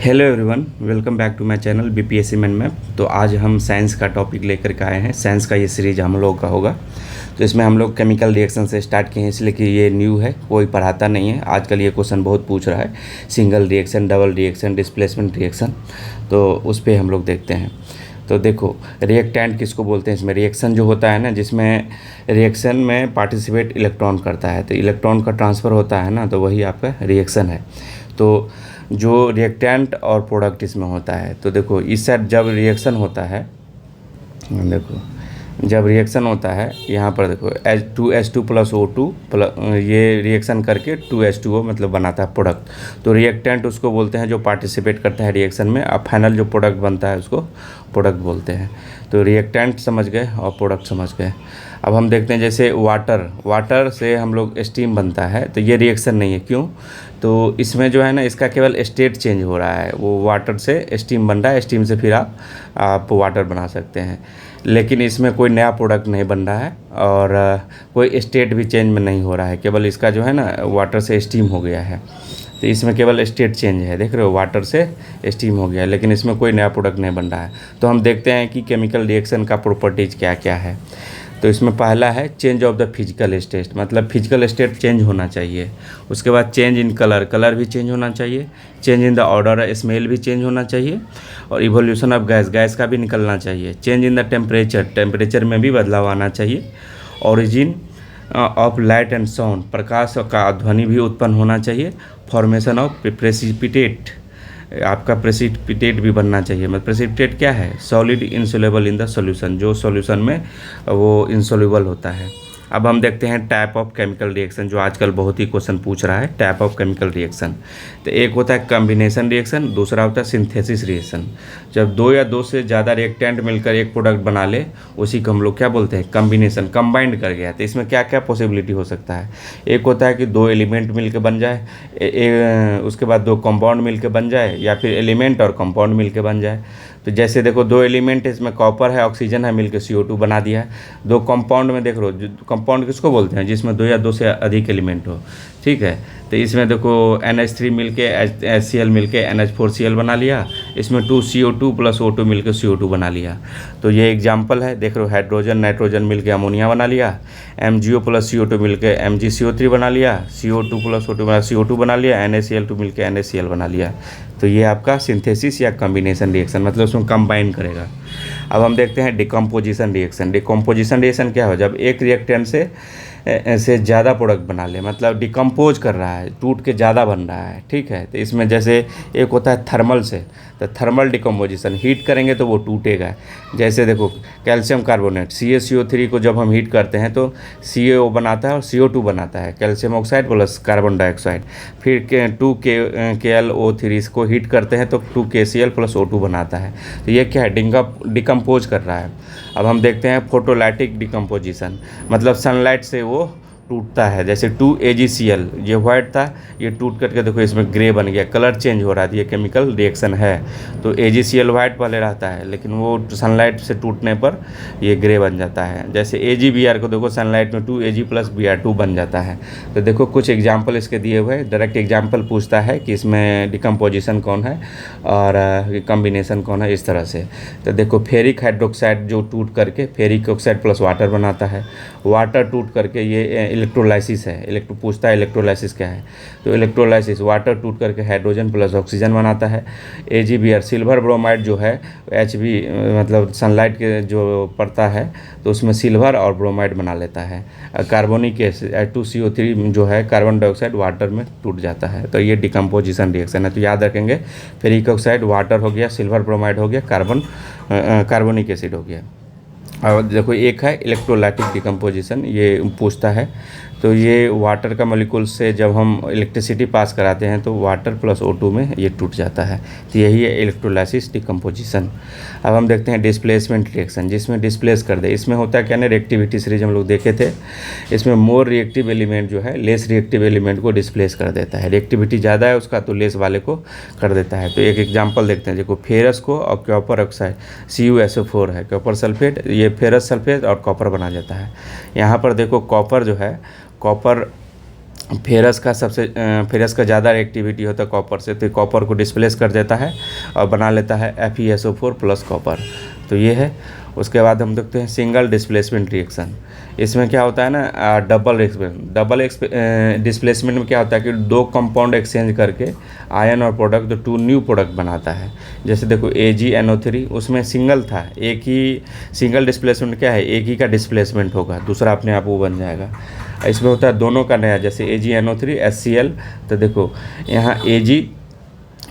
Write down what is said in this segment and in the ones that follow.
Hello everyone, welcome back to my channel BPSC man map. तो आज हम science का टॉपिक लेकर के आए हैं। साइंस का ये सीरीज हम लोग का होगा। तो इसमें हम लोग केमिकल रिएक्शन से स्टार्ट किए हैं, इसलिए कि ये न्यू है, कोई पढ़ाता नहीं है। आजकल ये क्वेश्चन बहुत पूछ रहा है, single reaction, double reaction, displacement reaction. तो उस पर हम लोग देखते हैं। तो देखो, रिएक्टेंट किसको बोलते हैं? इसमें रिएक्शन जो होता है ना, जिसमें रिएक्शन में पार्टिसिपेट इलेक्ट्रॉन करता है, तो इलेक्ट्रॉन का ट्रांसफ़र होता है ना, तो वही आपका रिएक्शन है। तो जो रिएक्टेंट और प्रोडक्ट इसमें होता है, तो देखो इस साइड जब रिएक्शन होता है, देखो जब रिएक्शन होता है यहाँ पर देखो H2 प्लस O2 प्लस, ये रिएक्शन करके 2H2O मतलब बनाता है प्रोडक्ट। तो रिएक्टेंट उसको बोलते हैं जो पार्टिसिपेट करता है रिएक्शन में। अब फाइनल जो प्रोडक्ट बनता है उसको प्रोडक्ट बोलते हैं। तो रिएक्टेंट समझ गए और प्रोडक्ट समझ गए। अब हम देखते हैं जैसे वाटर से हम लोग स्टीम बनता है, तो ये रिएक्शन नहीं है। क्यों? तो इसमें जो है ना, इसका केवल स्टेट चेंज हो रहा है। वो वाटर से स्टीम बन रहा है, स्टीम से फिर आप वाटर बना सकते हैं। लेकिन इसमें कोई नया प्रोडक्ट नहीं बन रहा है और कोई स्टेट भी चेंज में नहीं हो रहा है। केवल इसका जो है ना, वाटर से स्टीम हो गया है, तो इसमें केवल स्टेट चेंज है। देख रहे हो, वाटर से स्टीम हो गया है, लेकिन इसमें कोई नया प्रोडक्ट नहीं बन रहा है। तो हम देखते हैं कि केमिकल रिएक्शन का प्रॉपर्टीज़ क्या क्या है। तो इसमें पहला है change of the physical state, मतलब फिजिकल स्टेट चेंज होना चाहिए। उसके बाद चेंज इन कलर भी चेंज होना चाहिए। Change in the order, smell भी चेंज होना चाहिए। और इवोल्यूशन ऑफ गैस का भी निकलना चाहिए। चेंज इन द टेम्परेचर में भी बदलाव आना चाहिए। Origin of light and sound, प्रकाश का ध्वनि भी उत्पन्न होना चाहिए। फॉर्मेशन ऑफ प्रेसिपिटेट, आपका प्रेसिपिटेट भी बनना चाहिए। मतलब प्रेसिपिटेट क्या है? Solid insoluble in the solution, जो सॉल्यूशन में वो इंसोल्यूबल होता है। अब हम देखते हैं टाइप ऑफ केमिकल रिएक्शन, जो आजकल बहुत ही क्वेश्चन पूछ रहा है। टाइप ऑफ केमिकल रिएक्शन, तो एक होता है कॉम्बिनेशन रिएक्शन, दूसरा होता है सिंथेसिस रिएक्शन। जब दो या दो से ज़्यादा रिएक्टेंट मिलकर एक प्रोडक्ट बना ले, उसी को हम लोग क्या बोलते हैं? कॉम्बिनेशन, कंबाइंड कर गया। तो इसमें क्या क्या पॉसिबिलिटी हो सकता है? एक होता है कि दो एलिमेंट मिलकर बन जाए, उसके बाद दो कंपाउंड मिलकर बन जाए, या फिर एलिमेंट और कंपाउंड मिलकर बन जाए। तो जैसे देखो, दो एलिमेंट है, इसमें कॉपर है, ऑक्सीजन है, मिलकर CO2 बना दिया है। दो कंपाउंड में देख लो, कंपाउंड किसको बोलते हैं? जिसमें दो या दो से अधिक एलिमेंट हो, ठीक है। तो इसमें देखो NH3 मिलके HCl मिलके NH4Cl बना लिया। इसमें 2CO2 प्लस O2 मिलकर CO2 बना लिया। तो ये एग्जाम्पल है, देख रहे हो। हाइड्रोजन नाइट्रोजन मिलके अमोनिया बना लिया। MgO प्लस CO2 मिलके MgCO3 बना लिया। CO2 प्लस O2 बना CO2 बना लिया। NaCl2 मिलके NaCl बना लिया। तो ये आपका सिंथेसिस या कॉम्बिनेशन रिएक्शन, मतलब उसमें कंबाइन करेगा। अब हम देखते हैं डिकम्पोजिशन रिएक्शन। डिकम्पोजिशन रिएक्शन क्या हो? जब एक रिएक्टेंट से ज़्यादा प्रोडक्ट बना ले, मतलब डिकम्पोज कर रहा है, टूट के ज़्यादा बन रहा है, ठीक है। तो इसमें जैसे एक होता है थर्मल से, तो थर्मल डिकम्पोजिशन, हीट करेंगे तो वो टूटेगा। जैसे देखो कैल्शियम कार्बोनेट CaCO3 को जब हम हीट करते हैं तो CaO बनाता है और CO2 बनाता है, calcium oxide plus carbon dioxide. फिर 2KLO3 इसको हीट करते हैं तो 2KCl प्लस O2 बनाता है। तो ये क्या है? डिकम्पोज कर रहा है। अब हम देखते हैं फोटोलाइटिक डिकम्पोजिशन, मतलब सनलाइट से वो टूटता है। जैसे 2AgCl, ये वाइट था, ये टूट करके देखो इसमें ग्रे बन गया, कलर चेंज हो रहा है। ये केमिकल रिएक्शन है। तो AgCl वाइट वाले रहता है, लेकिन वो सनलाइट से टूटने पर ये ग्रे बन जाता है। जैसे AgBr को देखो, सनलाइट में 2Ag प्लस Br2 बन जाता है। तो देखो कुछ एग्जाम्पल इसके दिए हुए हैं। डायरेक्ट एग्जाम्पल पूछता है कि इसमें डिकम्पोजिशन कौन है और कॉम्बिनेशन कौन है, इस तरह से। तो देखो फेरिक हाइड्रोक्साइड जो टूट करके फेरिक ऑक्साइड प्लस वाटर बनाता है। वाटर टूट करके ये इलेक्ट्रोलाइसिस है। पूछता है इलेक्ट्रोलाइसिस क्या है? तो इलेक्ट्रोलाइसिस, वाटर टूट करके हाइड्रोजन प्लस ऑक्सीजन बनाता है। AgBr, सिल्वर ब्रोमाइड जो है, HB मतलब सनलाइट के जो पड़ता है तो उसमें सिल्वर और ब्रोमाइड बना लेता है। कार्बोनिक एसिड H2CO3 जो है, कार्बन डाइऑक्साइड वाटर में टूट जाता है। तो ये डिकम्पोजिशन रिएक्शन है। तो याद रखेंगे, फेरिक ऑक्साइड वाटर हो गया, सिल्वर ब्रोमाइड हो गया, कार्बोनिक एसिड हो गया। और देखो एक है इलेक्ट्रोलाइटिक डिकम्पोजिशन, ये पूछता है। तो ये वाटर का मॉलिक्यूल से जब हम इलेक्ट्रिसिटी पास कराते हैं तो वाटर प्लस O2 में ये टूट जाता है। तो यही है इलेक्ट्रोलाइसिस डिकम्पोजिशन। अब हम देखते हैं डिस्प्लेसमेंट रिएक्शन, जिसमें डिस्प्लेस कर दे। इसमें होता है क्या ना, रिएक्टिविटी सीरीज हम लोग देखे थे। इसमें मोर रिएक्टिव एलिमेंट जो है लेस रिएक्टिव एलिमेंट को डिस्प्लेस कर देता है। रिएक्टिविटी ज़्यादा है उसका तो लेस वाले को कर देता है। तो एक एग्जाम्पल देखते हैं। देखो फेरस को और कॉपर ऑक्साइड CuSO4 है, कॉपर सल्फेट, ये फेरस सल्फेट और कॉपर बना जाता है। यहाँ पर देखो कॉपर जो है, कॉपर फेरस का ज़्यादा रिएक्टिविटी होता है कॉपर से, तो कॉपर को डिस्प्लेस कर देता है और बना लेता है FeSO4 प्लस कॉपर। तो ये है। उसके बाद हम देखते हैं सिंगल डिस्प्लेसमेंट रिएक्शन। इसमें क्या होता है ना, डबल डिस्प्लेसमेंट में क्या होता है कि दो कंपाउंड एक्सचेंज करके आयन और प्रोडक्ट, तो 2 न्यू प्रोडक्ट बनाता है। जैसे देखो AgNO3, उसमें सिंगल था, एक ही सिंगल डिस्प्लेसमेंट क्या है, एक ही का डिस्प्लेसमेंट होगा, दूसरा अपने आप वो बन जाएगा। इसमें होता है दोनों का नया, जैसे AgNO3 HCl। तो देखो यहाँ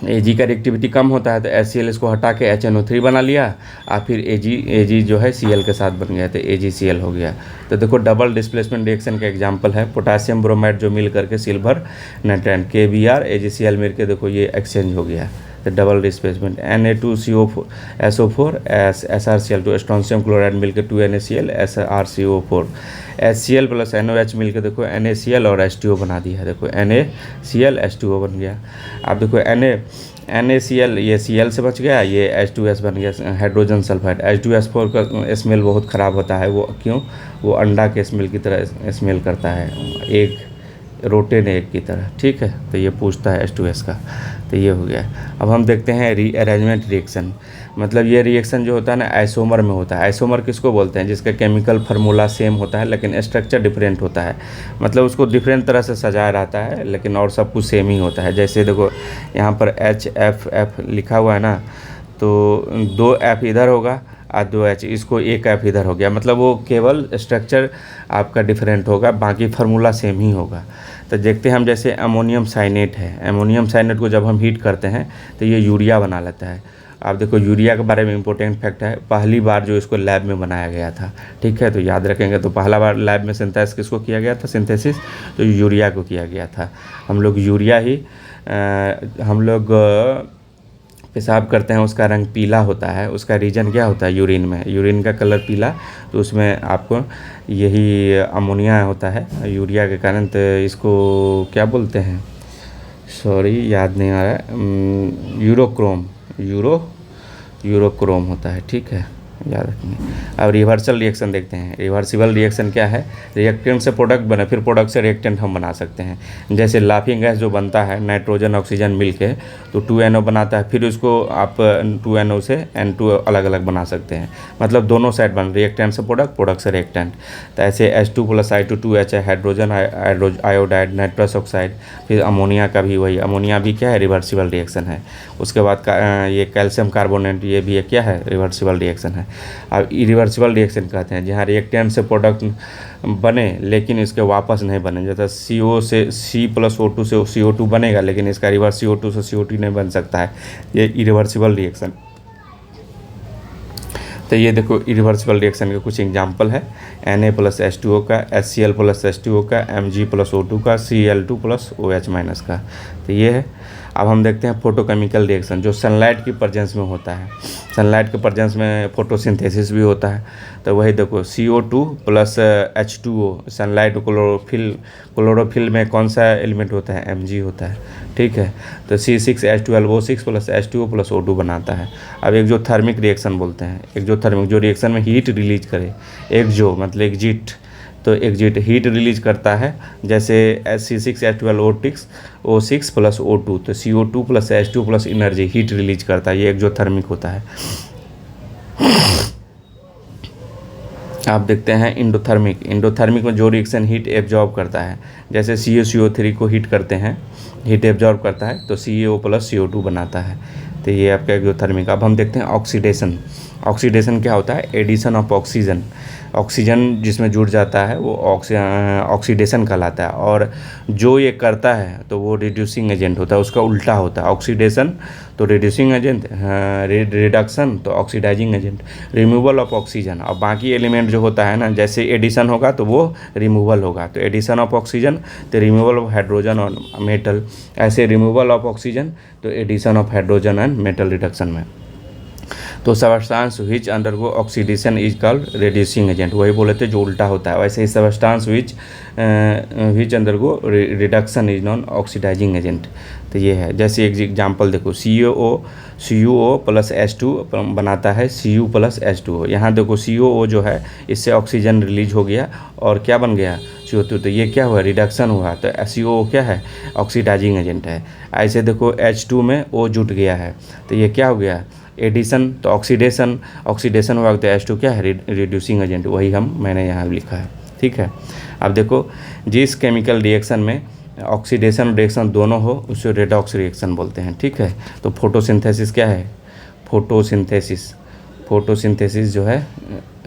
Ag का रिएक्टिविटी कम होता है, तो HCl इसको हटा के HNO3 बना लिया, और फिर Ag जो है Cl के साथ बन गया, तो AgCl हो गया। तो देखो डबल डिस्प्लेसमेंट रिएक्शन का एग्जांपल है पोटासियम ब्रोमाइड जो मिल करके सिल्वर नाइट्राइड KBr AgCl मिल के देखो ये एक्सचेंज हो गया, तो double displacement. Na2SO4 SrCl2 strontium chloride मिलकर 2NaCl SrCO4, HCl plus NOH मिलकर देखो NaCl और H2O बना दिया है, देखो NaCl H2O बन गया। अब देखो NaCl ये Cl से बच गया, ये H2S बन गया, हाइड्रोजन सल्फाइड। H2S4 का स्मेल बहुत ख़राब होता है, वो क्यों, वो अंडा के स्मेल की तरह स्मेल करता है, एक रोटेन एग की तरह, ठीक है। तो ये पूछता है H2S का, तो ये हो गया। अब हम देखते हैं रीअरेंजमेंट रिएक्शन। मतलब ये रिएक्शन जो होता है ना आइसोमर में होता है। आइसोमर किसको बोलते हैं, जिसका केमिकल फार्मूला सेम होता है लेकिन स्ट्रक्चर डिफरेंट होता है, मतलब उसको डिफरेंट तरह से सजाया रहता है लेकिन और सब कुछ सेम ही होता है। जैसे देखो यहाँ पर HFF लिखा हुआ है ना, तो 2 F इधर होगा और 2 H, इसको 1 F इधर हो गया, मतलब वो केवल स्ट्रक्चर आपका डिफरेंट होगा, बाकी फार्मूला सेम ही होगा। तो देखते हैं हम, जैसे अमोनियम साइनेट है, अमोनियम साइनेट को जब हम हीट करते हैं तो ये यूरिया बना लेता है। आप देखो यूरिया के बारे में इंपॉर्टेंट फैक्ट है, पहली बार जो इसको लैब में बनाया गया था, ठीक है, तो याद रखेंगे। तो पहला बार लैब में सिंथेसिस किसको किया गया था, सिंथेसिस तो यूरिया को किया गया था। हम लोग यूरिया ही हम लोग पेशाब करते हैं, उसका रंग पीला होता है, उसका रीजन क्या होता है, यूरिन में, यूरिन का कलर पीला, तो उसमें आपको यही अमोनिया होता है यूरिया के कारण। तो इसको क्या बोलते हैं, सॉरी याद नहीं आ रहा है, यूरोक्रोम होता है, ठीक है, याद रखेंगे। अब रिवर्सल रिएक्शन देखते हैं। रिवर्सिबल रिएक्शन क्या है, रिएक्टेंट से प्रोडक्ट बने, फिर प्रोडक्ट से रिएक्टेंट हम बना सकते हैं। जैसे लाफिंग गैस जो बनता है नाइट्रोजन ऑक्सीजन मिल के, तो 2NO बनाता है, फिर उसको आप 2NO से N2 अलग अलग बना सकते हैं, मतलब दोनों साइड बन, रिएक्टेंट से प्रोडक्ट से रिएक्टेंट। तो ऐसे H2 + I2 2H है, हाइड्रोजन आयोडाइड नाइट्रस ऑक्साइड, फिर अमोनिया का भी वही, अमोनिया भी क्या है, रिवर्सिबल रिएक्शन है। उसके बाद ये कैल्शियम कार्बोनेट, ये भी क्या है, रिवर्सिबल रिएक्शन है। अब इरिवर्सिबल रिएक्शन कहते हैं जहाँ रिएक्टेंट से प्रोडक्ट बने लेकिन इसके वापस नहीं बने, जैसे CO से C + O2 से CO2 बनेगा, लेकिन इसका रिवर्स CO2 से CO2 नहीं बन सकता है, ये इरिवर्सिबल रिएक्शन। तो ये देखो इरिवर्सिबल रिएक्शन के कुछ एग्जांपल है, Na + H2O का, HCl + H2O का, Mg + O2 का, Cl2 + OH- का। तो ये है। अब हम देखते हैं फोटोकेमिकल रिएक्शन, जो सनलाइट की प्रेजेंस में होता है। सनलाइट के प्रेजेंस में फोटोसिंथेसिस भी होता है। तो वही देखो CO2 + H2O, सनलाइट क्लोरोफिल में कौन सा एलिमेंट होता है, Mg होता है, ठीक है। तो C6H12O6 + H2O + O2 बनाता है। अब एक्जोथर्मिक रिएक्शन बोलते हैं, एक्जोथर्मिक जो रिएक्शन में हीट रिलीज करे, एक्जो मतलब एग्जिट, तो एग्जिट हीट रिलीज करता है, जैसे C6H12O6 + O2, तो CO2 + H2 + energy heat release करता है, ये एक्जोथर्मिक होता है। आप देखते हैं इंडोथर्मिक में जो रिएक्शन हीट एब्जॉर्ब करता है, जैसे CaCO3 को हीट करते हैं, हीट एब्जॉर्ब करता है, तो CaO + CO2 बनाता है। तो ये आपका एक्जोथर्मिक। अब हम देखते हैं ऑक्सीडेशन क्या होता है, एडिशन ऑफ ऑक्सीजन जिसमें जुड़ जाता है वो ऑक्सीडेशन कहलाता है, और जो ये करता है तो वो रिड्यूसिंग एजेंट होता है, उसका उल्टा होता है। ऑक्सीडेशन तो रिड्यूसिंग एजेंट, रिडक्शन तो oxidising agent, removal of oxygen. और बाकी एलिमेंट जो होता है ना, जैसे एडिशन होगा तो वो रिमूवल होगा, तो एडिशन ऑफ ऑक्सीजन तो रिमूवल ऑफ हाइड्रोजन और मेटल, ऐसे रिमूवल ऑफ ऑक्सीजन तो addition of hydrogen and metal reduction में। तो substance which undergo oxidation is called reducing agent, वही बोले थे जो उल्टा होता है। वैसे ही substance which undergo reduction is non oxidising agent. तो ये है, जैसे एक एग्जांपल देखो, CuO + H2 बनाता है Cu + H2O। यहाँ देखो CuO जो है, इससे ऑक्सीजन रिलीज हो गया और क्या बन गया, CO2, तो ये क्या हुआ, रिडक्शन हुआ। तो SiO क्या है, ऑक्सीडाइजिंग एजेंट है। ऐसे देखो H2 में O जुट गया है, तो ये क्या हो गया, एडिशन। तो ऑक्सीडेशन हुआ तो H2 क्या है, रिड्यूसिंग एजेंट, वही मैंने यहाँ लिखा है। ठीक है, अब देखो जिस केमिकल रिएक्शन में ऑक्सीडेशन रिएक्शन दोनों हो उसे रेडॉक्स रिएक्शन बोलते हैं। ठीक है, तो फोटोसिंथेसिस क्या है, फोटोसिंथेसिस जो है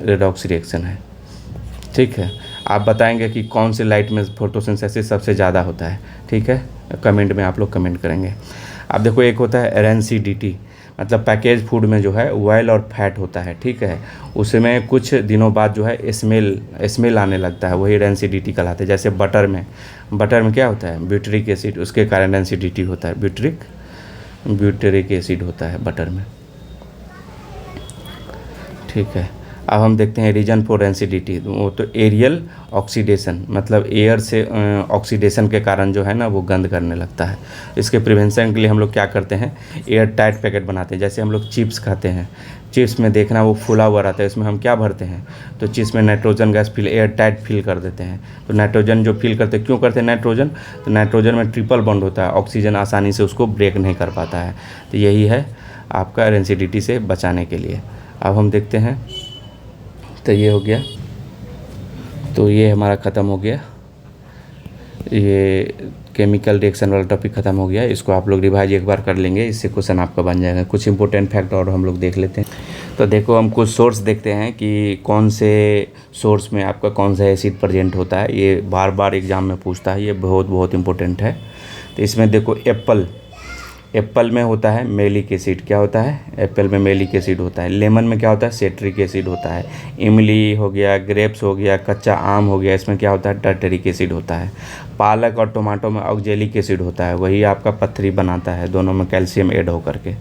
रेडॉक्स रिएक्शन है। ठीक है, आप बताएंगे कि कौन से लाइट में फोटोसिंथेसिस सबसे ज़्यादा होता है। ठीक है, कमेंट में आप लोग कमेंट करेंगे। अब देखो एक होता है RNCDT, मतलब पैकेज फूड में जो है ऑयल और फैट होता है। ठीक है, उसमें कुछ दिनों बाद जो है स्मेल आने लगता है, वही RNCDT कहलाते हैं। जैसे बटर में क्या होता है, ब्यूटरिक एसिड, उसके कारण RNCDT होता है, ब्यूटरिक एसिड होता है बटर में। ठीक है, अब हम देखते हैं रीजन फॉर RNCDT, वो तो एरियल ऑक्सीडेशन, मतलब एयर से ऑक्सीडेशन के कारण जो है ना वो गंद करने लगता है। इसके प्रिवेंशन के लिए हम लोग क्या करते हैं, एयर टाइट पैकेट बनाते हैं। जैसे हम लोग चिप्स खाते हैं, चिप्स में देखना वो फूला हुआ रहता है, इसमें हम क्या भरते हैं, तो चिप्स में nitrogen gas air tight fill कर देते हैं। तो नाइट्रोजन जो फिल करते हैं, क्यों करते हैं नाइट्रोजन, तो नाइट्रोजन में ट्रिपल बॉन्ड होता है, ऑक्सीजन आसानी से उसको ब्रेक नहीं कर पाता है। तो यही है आपका RNCDT से बचाने के लिए। अब हम देखते हैं, तो ये हो गया, तो ये हमारा ख़त्म हो गया, ये केमिकल रिएक्शन वाला टॉपिक ख़त्म हो गया। इसको आप लोग रिवाइज एक बार कर लेंगे, इससे क्वेश्चन आपका बन जाएगा। कुछ इंपॉर्टेंट फैक्ट और हम लोग देख लेते हैं। तो देखो हम कुछ सोर्स देखते हैं कि कौन से सोर्स में आपका कौन सा एसिड प्रेजेंट होता है, ये बार बार एग्जाम में पूछता है, ये बहुत इंपॉर्टेंट है। तो इसमें देखो एप्पल में होता है मेलिक एसिड, क्या होता है, एप्पल में मेलिक एसिड होता है। लेमन में क्या होता है, सेट्रिक एसिड होता है। इमली हो गया, ग्रेप्स हो गया, कच्चा आम हो गया, इसमें क्या होता है, टर्टरिक एसिड होता है। पालक और टमाटो में ऑक्जेलिक एसिड होता है, वही आपका पथरी बनाता है, दोनों में कैल्शियम ऐड होकर के।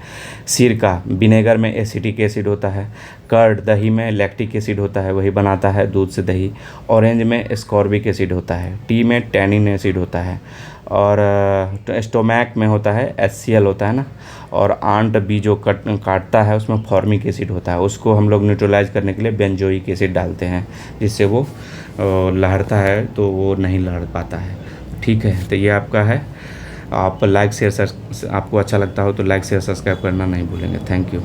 सिरका विनेगर में एसिटिक एसिड होता है। कर्ड दही में लैक्टिक एसिड होता है, वही बनाता है दूध से दही। ऑरेंज में एस्कॉर्बिक एसिड होता है। टी में टैनिन एसिड होता है। और स्टोमैक में होता है HCl होता है ना। और आंट बी जो काटता है उसमें फॉर्मिक एसिड होता है, उसको हम लोग न्यूट्रलाइज करने के लिए बेंजोइक एसिड डालते हैं, जिससे वो लहरता है तो वो नहीं लहर पाता है। ठीक है, तो ये आपका है। आप लाइक शेयर, आपको अच्छा लगता हो तो लाइक शेयर सब्सक्राइब करना नहीं भूलेंगे। Thank you.